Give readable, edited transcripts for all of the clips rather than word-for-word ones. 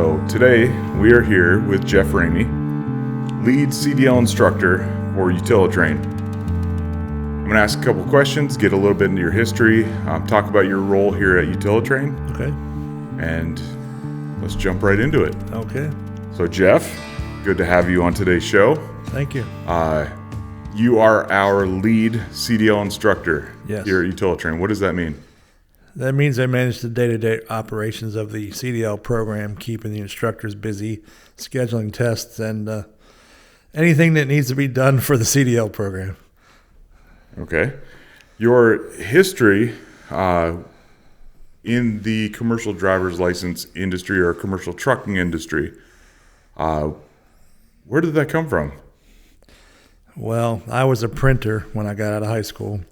So today we are here with Jeff Ramey, lead CDL instructor for Utilitrain. I'm going to ask a couple questions, get a little bit into your history, talk about your role here at Utilitrain. Okay. And let's jump right into it. Okay. So Jeff, good to have you on today's show. Thank you. You are our lead CDL instructor Yes. here at Utilitrain. What does that mean? That means I manage the day-to-day operations of the CDL program, keeping the instructors busy, scheduling tests, and anything that needs to be done for the CDL program. Okay. Your history in the commercial driver's license industry or commercial trucking industry, where did that come from? Well, I was a printer when I got out of high school,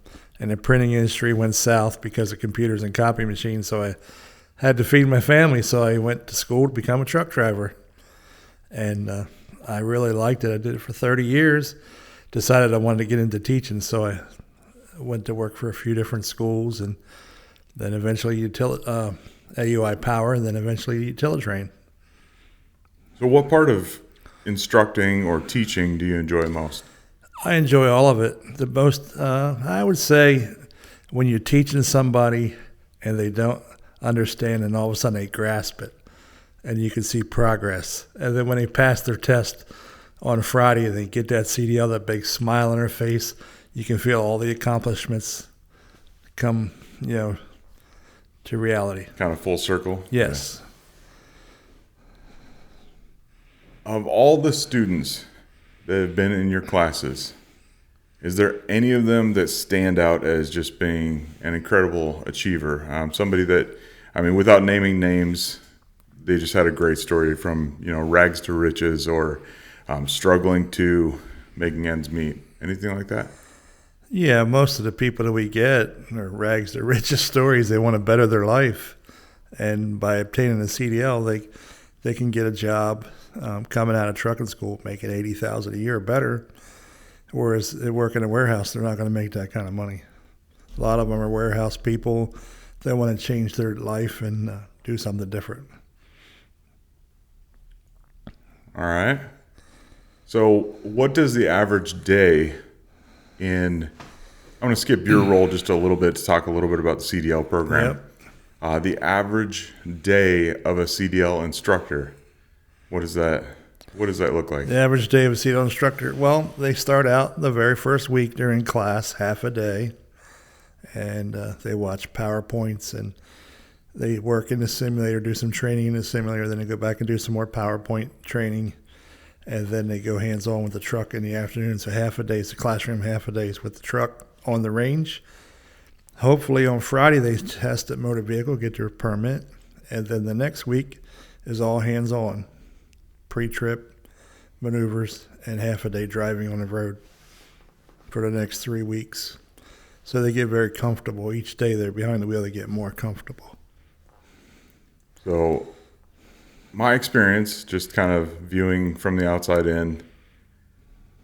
and the printing industry went south because of computers and copy machines, so I had to feed my family, so I went to school to become a truck driver. And I really liked it. I did it for 30 years, decided I wanted to get into teaching, so I went to work for a few different schools, and then eventually AUI Power, and then eventually Utilitrain. So what part of instructing or teaching do you enjoy most? I enjoy all of it. The most, I would say, when you're teaching somebody and they don't understand and all of a sudden they grasp it and you can see progress. And then when they pass their test on Friday and they get that CDL, that big smile on their face, you can feel all the accomplishments come, to reality. Kind of full circle? Yes. Yeah. Of all the students that have been in your classes, is there any of them that stand out as just being an incredible achiever? Somebody that, without naming names, they just had a great story from, rags to riches or struggling to making ends meet. Anything like that? Yeah, most of the people that we get are rags to riches stories. They want to better their life. And by obtaining a CDL, they can get a job coming out of trucking school making $80,000 a year or better, whereas they work in a warehouse, they're not going to make that kind of money. A lot of them are warehouse people. They want to change their life and do something different. All right. So what does the average day I'm going to skip your role just a little bit to talk a little bit about the CDL program. Yep. The average day of a CDL instructor, what does that look like? The average day of a CDL instructor, well, they start out the very first week during class, half a day, and they watch PowerPoints, and they work in the simulator, do some training in the simulator, then they go back and do some more PowerPoint training, and then they go hands-on with the truck in the afternoon. So half a day is the classroom, half a day is with the truck on the range. Hopefully on Friday they test at motor vehicle, get their permit, and then the next week is all hands-on. Pre-trip, maneuvers, and half a day driving on the road for the next 3 weeks. So they get very comfortable. Each day they're behind the wheel, they get more comfortable. So my experience, just kind of viewing from the outside in,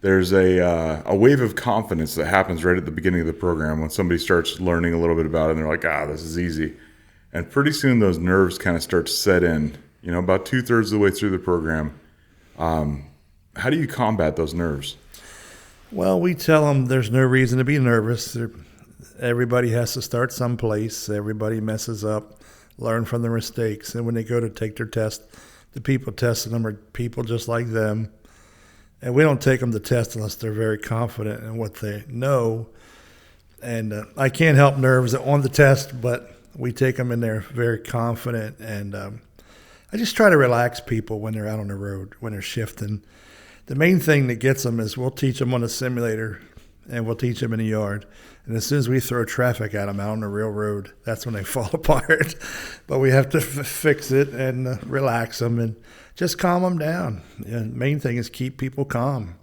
there's a wave of confidence that happens right at the beginning of the program when somebody starts learning a little bit about it and they're like, this is easy. And pretty soon those nerves kind of start to set in. About 2/3 of the way through the program. How do you combat those nerves? Well, we tell them there's no reason to be nervous. Everybody has to start someplace. Everybody messes up, learn from their mistakes. And when they go to take their test, the people testing them are people just like them. And we don't take them to test unless they're very confident in what they know. And I can't help nerves on the test, but we take them in there very confident. And I just try to relax people when they're out on the road, when they're shifting. The main thing that gets them is we'll teach them on the simulator and we'll teach them in the yard. And as soon as we throw traffic at them out on the real road, that's when they fall apart. But we have to fix it and relax them and just calm them down. And the main thing is keep people calm.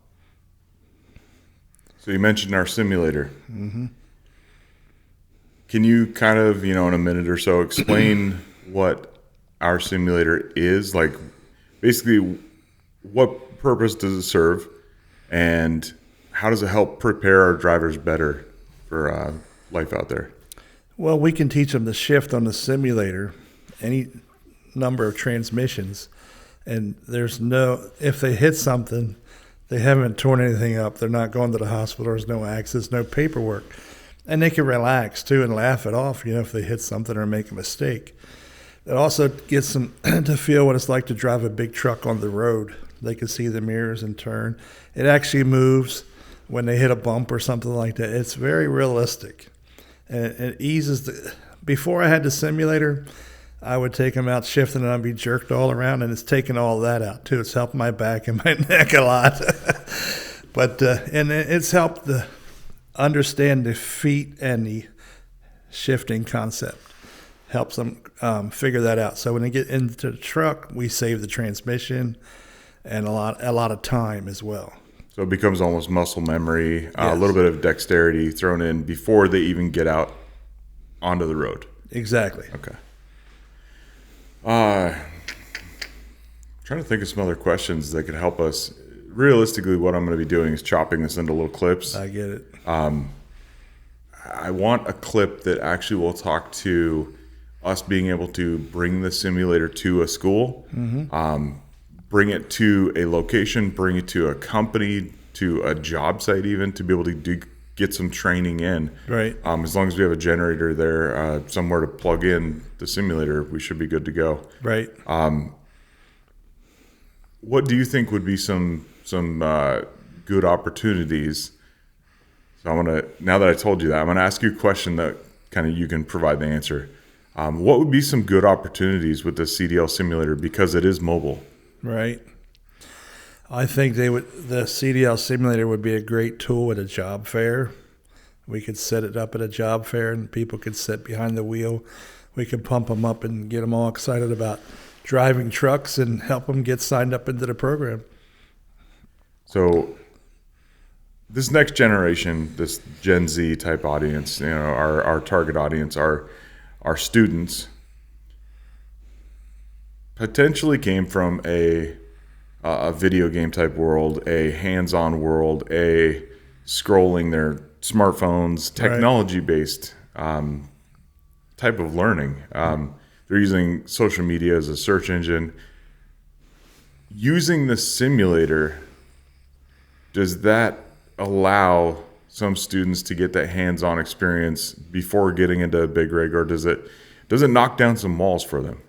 So you mentioned our simulator. Mm-hmm. Can you kind of, in a minute or so, explain what our simulator is? Like, basically, what purpose does it serve, and how does it help prepare our drivers better for life out there? Well, we can teach them to shift on the simulator, any number of transmissions. And if they hit something, they haven't torn anything up. They're not going to the hospital. There's no accidents, no paperwork. And they can relax, too, and laugh it off, if they hit something or make a mistake. It also gets them to feel what it's like to drive a big truck on the road. They can see the mirrors and turn. It actually moves when they hit a bump or something like that. It's very realistic. And it eases before I had the simulator, I would take them out shifting and I'd be jerked all around, and it's taken all that out too. It's helped my back and my neck a lot. But and it's helped understand the feet and the shifting concept. Helps them figure that out. So when they get into the truck, we save the transmission and a lot of time as well. So it becomes almost muscle memory, yes. A little bit of dexterity thrown in before they even get out onto the road. Exactly. Okay. Trying to think of some other questions that could help us. Realistically, what I'm going to be doing is chopping this into little clips. I get it. I want a clip that actually will talk to us being able to bring the simulator to a school, bring it to a location, bring it to a company, to a job site even, to be able to get some training in. Right. As long as we have a generator there, somewhere to plug in the simulator, we should be good to go. Right. What do you think would be some good opportunities? So now that I told you that, I'm going to ask you a question that kind of you can provide the answer. What would be some good opportunities with the CDL simulator because it is mobile? Right. I think the CDL simulator would be a great tool at a job fair. We could set it up at a job fair and people could sit behind the wheel. We could pump them up and get them all excited about driving trucks and help them get signed up into the program. So this next generation, this Gen Z type audience, our target audience, our students potentially came from a video game type world, a hands-on world, a scrolling their smartphones, technology-based type of learning. They're using social media as a search engine. Using the simulator, does that allow some students to get that hands-on experience before getting into a big rig, or does it knock down some walls for them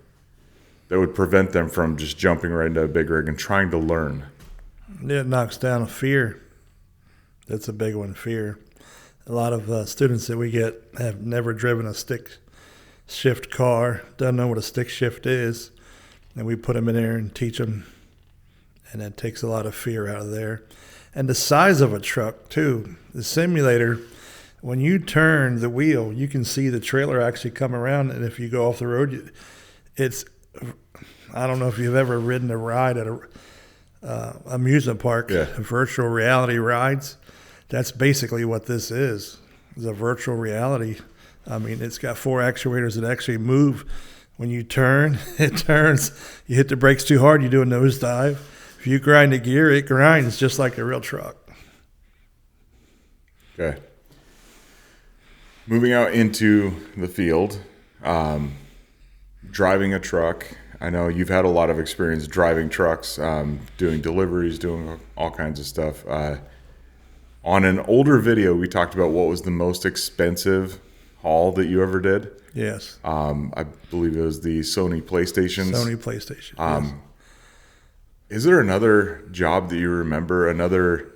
that would prevent them from just jumping right into a big rig and trying to learn? It knocks down a fear. That's a big one, fear. A lot of students that we get have never driven a stick shift car, don't know what a stick shift is, and we put them in there and teach them, and that takes a lot of fear out of there. And the size of a truck, too. The simulator, when you turn the wheel, you can see the trailer actually come around, and if you go off the road, I don't know if you've ever ridden a ride at a amusement park, virtual reality rides. That's basically what this is a virtual reality. I mean, it's got 4 actuators that actually move. When you turn, it turns. You hit the brakes too hard, you do a nosedive. If you grind a gear, it grinds just like a real truck. Okay. Moving out into the field, driving a truck. I know you've had a lot of experience driving trucks, doing deliveries, doing all kinds of stuff. On an older video, we talked about what was the most expensive haul that you ever did. Yes. I believe it was the Sony PlayStations. Sony PlayStation, yes. Is there another job that you remember, another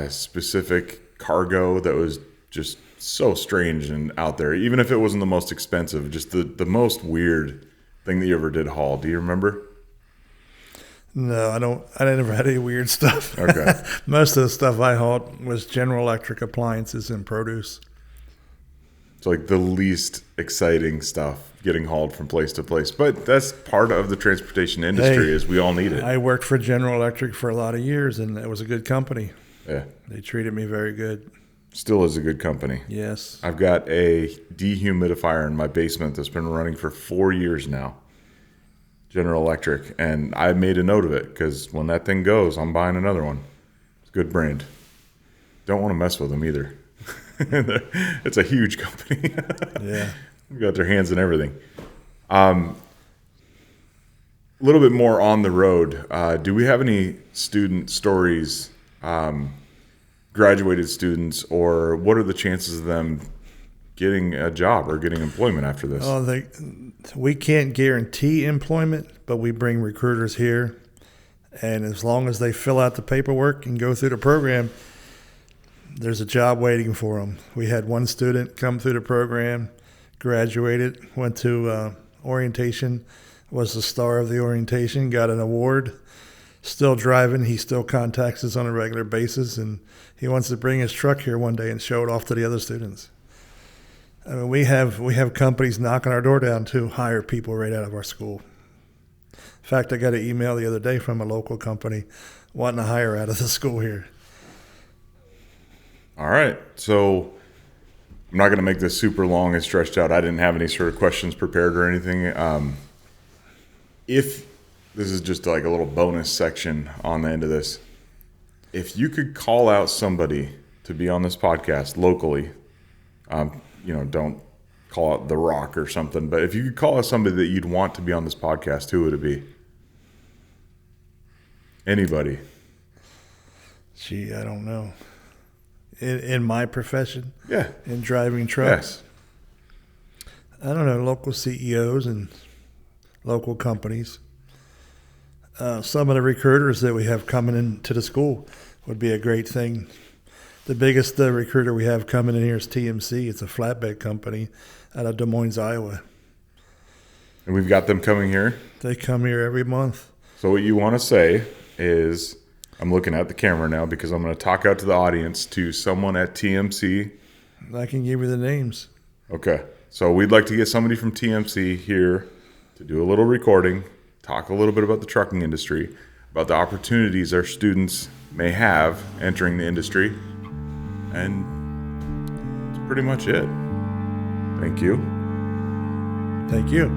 specific cargo that was just so strange and out there, even if it wasn't the most expensive, just the most weird thing that you ever did haul? Do you remember? No, I don't. I never had any weird stuff. Okay. Most of the stuff I hauled was General Electric appliances and produce. It's like the least exciting stuff getting hauled from place to place. But that's part of the transportation industry, is we all need it. I worked for General Electric for a lot of years, and it was a good company. Yeah. They treated me very good. Still is a good company. Yes. I've got a dehumidifier in my basement that's been running for 4 years now. General Electric. And I made a note of it because when that thing goes, I'm buying another one. It's a good brand. Don't want to mess with them either. It's a huge company. Yeah. They've got their hands in everything. A little bit more on the road. Do we have any student stories, graduated students, or what are the chances of them getting a job or getting employment after this? We can't guarantee employment, but we bring recruiters here. And as long as they fill out the paperwork and go through the program, there's a job waiting for them. We had one student come through the program, graduated, went to orientation, was the star of the orientation, got an award, still driving. He still contacts us on a regular basis, and he wants to bring his truck here one day and show it off to the other students. I mean, we have companies knocking our door down to hire people right out of our school. In fact, I got an email the other day from a local company wanting to hire out of the school here. All right. So I'm not going to make this super long and stretched out. I didn't have any sort of questions prepared or anything. If this is just like a little bonus section on the end of this, if you could call out somebody to be on this podcast locally, don't call out The Rock or something, but if you could call out somebody that you'd want to be on this podcast, who would it be? Anybody? Gee, I don't know. In my profession? Yeah. In driving trucks? Yes. I don't know, local CEOs and local companies. Some of the recruiters that we have coming into the school would be a great thing. The biggest recruiter we have coming in here is TMC. It's a flatbed company out of Des Moines, Iowa. And we've got them coming here? They come here every month. So what you want to say is, I'm looking at the camera now because I'm going to talk out to the audience, to someone at TMC. I can give you the names. Okay. So we'd like to get somebody from TMC here to do a little recording, talk a little bit about the trucking industry, about the opportunities our students may have entering the industry. And that's pretty much it. Thank you. Thank you.